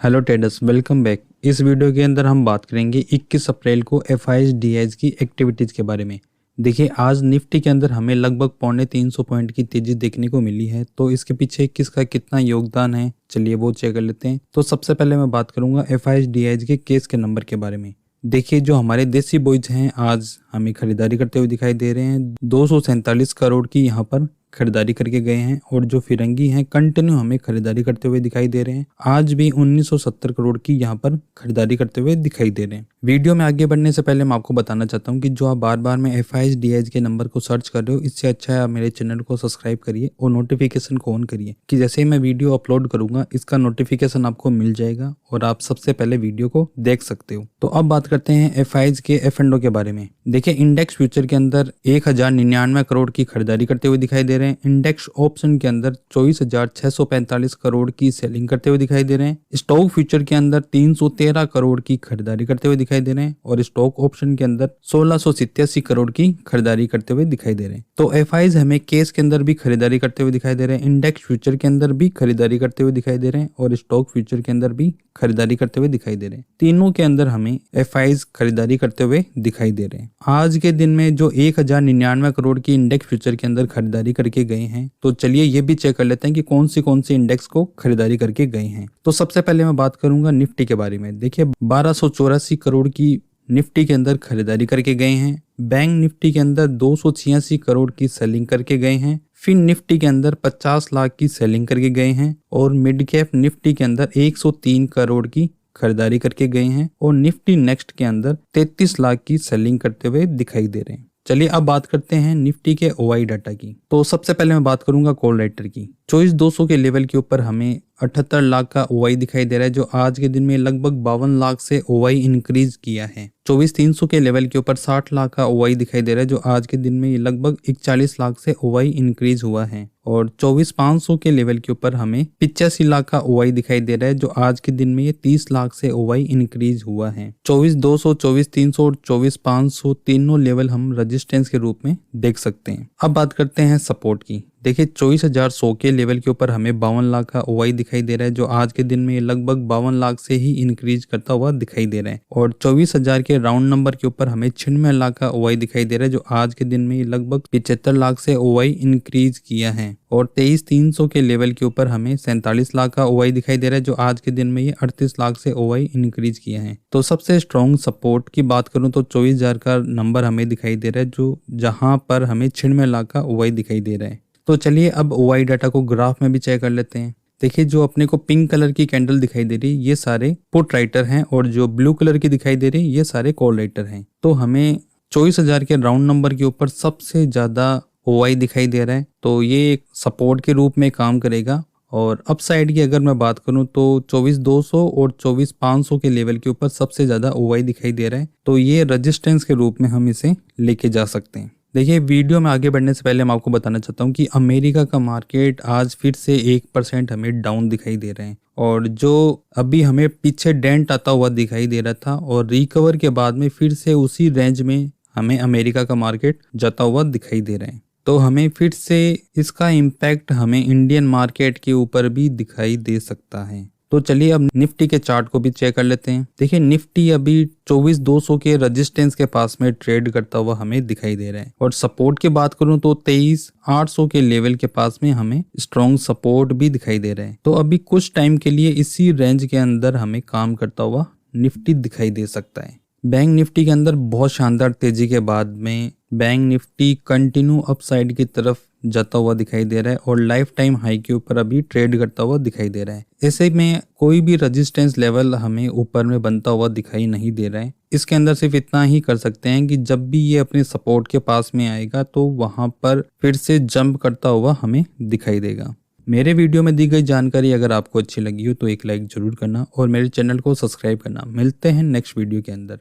Hello traders, welcome back. इस video के अंदर हम बात करेंगे 21 अप्रैल को एफआईएस डीआईएस की एक्टिविटीज़ के बारे में। देखिए, आज निफ्टी के अंदर हमें लगभग 350 पॉइंट की तेजी देखने को मिली है। तो इसके पीछे किसका कितना योगदान है, चलिए वो चेक कर लेते हैं। तो सबसे पहले मैं बात करूंगा एफआईएस डीआईएस के केस के नंबर के बारे में। देखिए, जो हमारे देसी बॉयज हैं आज हमें खरीदारी करते हुए दिखाई दे रहे हैं। 247 करोड़ की यहाँ पर खरीदारी करके गए हैं और जो फिरंगी हैं कंटिन्यू हमें खरीदारी करते हुए दिखाई दे रहे हैं। आज भी 1970 करोड़ की यहाँ पर खरीदारी करते हुए दिखाई दे रहे हैं। वीडियो में आगे बढ़ने से पहले मैं आपको बताना चाहता हूँ कि जो आप बार बार में एफआईएस डीआईएस के नंबर को सर्च कर रहे हो, इससे अच्छा है आप मेरे चैनल को सब्सक्राइब करिए और नोटिफिकेशन को ऑन करिए कि जैसे ही मैं वीडियो अपलोड करूंगा इसका नोटिफिकेशन आपको मिल जाएगा और आप सबसे पहले वीडियो को देख सकते हो। तो अब बात करते हैं एफआईएस के एफ&ओ के बारे में। देखिए, इंडेक्स फ्यूचर के अंदर 1099 करोड़ की खरीदारी करते हुए दिखाई दे रहे हैं। इंडेक्स ऑप्शन के अंदर 24,645 करोड़ की सेलिंग करते हुए दिखाई दे रहे हैं। स्टॉक फ्यूचर के अंदर 313 करोड़ की खरीदारी करते हुए दिखाई दे रहे हैं और स्टॉक ऑप्शन के अंदर 1687 करोड़ की खरीदारी करते हुए दिखाई दे रहे हैं। तो एफआईएस हमें केस के अंदर भी खरीदारी करते हुए दिखाई दे रहे हैं, इंडेक्स फ्यूचर के अंदर भी खरीदारी करते हुए दिखाई दे रहे हैं और स्टॉक फ्यूचर के अंदर भी खरीदारी करते हुए दिखाई दे रहे हैं। तीनों के अंदर हमें एफआईएस खरीदारी करते हुए दिखाई दे रहे हैं। आज के दिन में जो 1099 करोड़ की इंडेक्स फ्यूचर के अंदर खरीदारी करके गए हैं, तो चलिए ये भी चेक कर लेते हैं कि कौन सी इंडेक्स को खरीदारी करके गए हैं। तो सबसे पहले मैं बात करूंगा निफ्टी के बारे में। देखिए, 1284 करोड़ की निफ्टी के अंदर खरीदारी करके गए हैं। बैंक निफ्टी के अंदर 286 करोड़ की सेलिंग करके गए हैं। फिन निफ्टी के अंदर 50 लाख की सेलिंग करके गए हैं और मिड कैप निफ्टी के अंदर 103 करोड़ की खरीदारी करके गए हैं और निफ्टी नेक्स्ट के अंदर 33 लाख की सेलिंग करते हुए दिखाई दे रहे हैं। चलिए अब बात करते हैं निफ्टी के ओआई डाटा की। तो सबसे पहले मैं बात करूंगा कॉल राइटर की। 24,200 के लेवल के ऊपर हमें 78 लाख का ओआई दिखाई दे रहा है, जो आज के दिन में लगभग 52 लाख से ओआई इंक्रीज किया है। 24,300 के लेवल के ऊपर 60 लाख का ओआई दिखाई दे रहा है, जो आज के दिन में ये लगभग 41 लाख से ओआई इंक्रीज हुआ है। और 24,500 के लेवल के ऊपर हमें 85 लाख का ओआई दिखाई दे रहा है, जो आज के दिन में ये 30 लाख से ओआई इंक्रीज हुआ है। 24,200, 24,300 और 24,500 तीनों लेवल हम रेजिस्टेंस के रूप में देख सकते हैं। अब बात करते हैं सपोर्ट की। देखिए, 24,100 के लेवल के ऊपर हमें 52 लाख का ओआई दिखाई दे रहा है, जो आज के दिन में लगभग 52 लाख से ही इंक्रीज करता हुआ दिखाई दे रहा है। और 24,000 के राउंड नंबर के ऊपर हमें 96 लाख का ओआई दिखाई दे रहा है, जो आज के दिन में लगभग 75 लाख से ओआई इंक्रीज किया है। और 23,300 के लेवल के ऊपर हमें 47 लाख का ओआई दिखाई दे रहा है, जो आज के दिन में ये 38 लाख से ओआई इंक्रीज किया है। तो सबसे स्ट्रॉन्ग सपोर्ट की बात करूं तो 24,000 का नंबर हमें दिखाई दे रहा है, जो जहां पर हमें 96 लाख का ओआई दिखाई दे रहा है। तो चलिए अब ओआई डाटा को ग्राफ में भी चेक कर लेते हैं। देखिए, जो अपने को पिंक कलर की कैंडल दिखाई दे रही है ये सारे पुट राइटर हैं और जो ब्लू कलर की दिखाई दे रही है ये सारे कॉल राइटर हैं। तो हमें 24,000 के राउंड नंबर के ऊपर सबसे ज्यादा ओआई दिखाई दे रहा है, तो ये एक सपोर्ट के रूप में काम करेगा। और अप साइड की अगर मैं बात करूं तो 24,200 और 24,500 के लेवल के ऊपर सबसे ज्यादा ओआई दिखाई दे रहा है, तो ये रेजिस्टेंस के रूप में हम इसे लेके जा सकते हैं। देखिए, वीडियो में आगे बढ़ने से पहले मैं आपको बताना चाहता हूँ कि अमेरिका का मार्केट आज फिर से 1% हमें डाउन दिखाई दे रहे हैं और जो अभी हमें पीछे डेंट आता हुआ दिखाई दे रहा था और रिकवर के बाद में फिर से उसी रेंज में हमें अमेरिका का मार्केट जाता हुआ दिखाई दे रहा है। तो हमें फिर से इसका इम्पैक्ट हमें इंडियन मार्केट के ऊपर भी दिखाई दे सकता है। तो चलिए अब निफ्टी के चार्ट को भी चेक कर लेते हैं। देखिए, निफ्टी अभी 24,200 के रेजिस्टेंस के पास में ट्रेड करता हुआ हमें दिखाई दे रहा है और सपोर्ट की बात करूं तो 23,800 के लेवल के पास में हमें स्ट्रॉन्ग सपोर्ट भी दिखाई दे रहा है। तो अभी कुछ टाइम के लिए इसी रेंज के अंदर हमें काम करता हुआ निफ्टी दिखाई दे सकता है। बैंक निफ्टी के अंदर बहुत शानदार तेजी के बाद में बैंक निफ्टी कंटिन्यू अपसाइड की तरफ जाता हुआ दिखाई दे रहा है और लाइफ टाइम हाई के ऊपर अभी ट्रेड करता हुआ दिखाई दे रहा है। ऐसे में कोई भी रेजिस्टेंस लेवल हमें ऊपर में बनता हुआ दिखाई नहीं दे रहा है। इसके अंदर सिर्फ इतना ही कर सकते हैं कि जब भी ये अपने सपोर्ट के पास में आएगा तो वहां पर फिर से जंप करता हुआ हमें दिखाई देगा। मेरे वीडियो में दी गई जानकारी अगर आपको अच्छी लगी हो तो एक लाइक जरूर करना और मेरे चैनल को सब्सक्राइब करना। मिलते हैं नेक्स्ट वीडियो के अंदर।